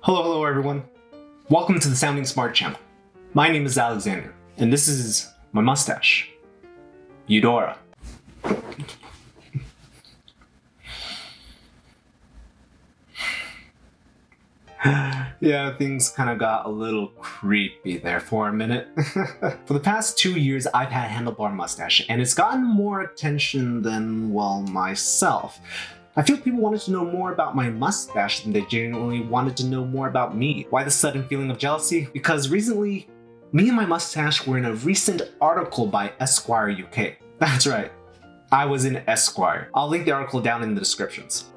Hello everyone. Welcome to the Sounding Smart channel. My name is Alexander, and this is my mustache, Eudora. Yeah, things kind of got a little creepy there for a minute. For the past 2 years, I've had a handlebar mustache, and it's gotten more attention than, well, myself. I feel people wanted to know more about my mustache than they genuinely wanted to know more about me. Why the sudden feeling of jealousy? Because recently, me and my mustache were in a recent article by Esquire UK. That's right, I was in Esquire. I'll link the article down in the descriptions.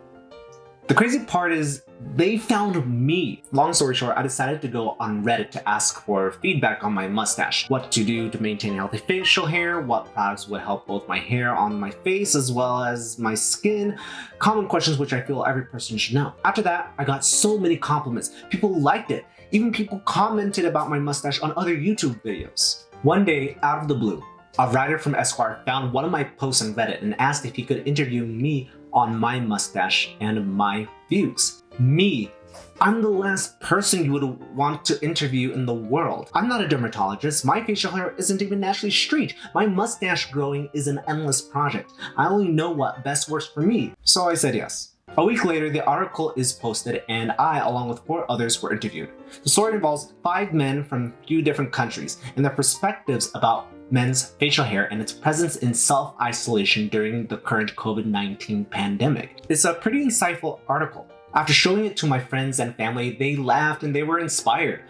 The crazy part is, they found me. Long story short, I decided to go on Reddit to ask for feedback on my mustache. What to do to maintain healthy facial hair, what products would help both my hair on my face as well as my skin. Common questions which I feel every person should know. After that, I got so many compliments. People liked it. Even people commented about my mustache on other YouTube videos. One day, out of the blue, a writer from Esquire found one of my posts on Reddit and asked if he could interview me on my mustache and my views. Me. I'm the last person you would want to interview in the world. I'm not a dermatologist. My facial hair isn't even naturally straight. My mustache growing is an endless project. I only know what best works for me. So I said yes. A week later, the article is posted and I, along with 4 others, were interviewed. The story involves 5 men from a few different countries and their perspectives about men's facial hair and its presence in self-isolation during the current COVID-19 pandemic. It's a pretty insightful article. After showing it to my friends and family, they laughed and they were inspired.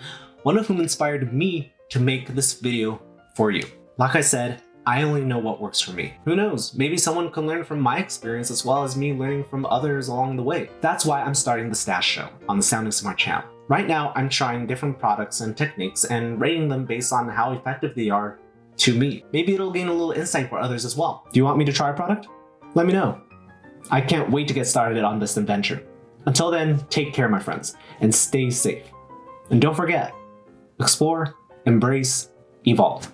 One of whom inspired me to make this video for you. Like I said, I only know what works for me. Who knows, maybe someone can learn from my experience as well as me learning from others along the way. That's why I'm starting the Stache Show on the Sounding Smart channel. Right now, I'm trying different products and techniques and rating them based on how effective they are to me. Maybe it'll gain a little insight for others as well. Do you want me to try a product? Let me know. I can't wait to get started on this adventure. Until then, take care, my friends, and stay safe. And don't forget, explore, embrace, evolve.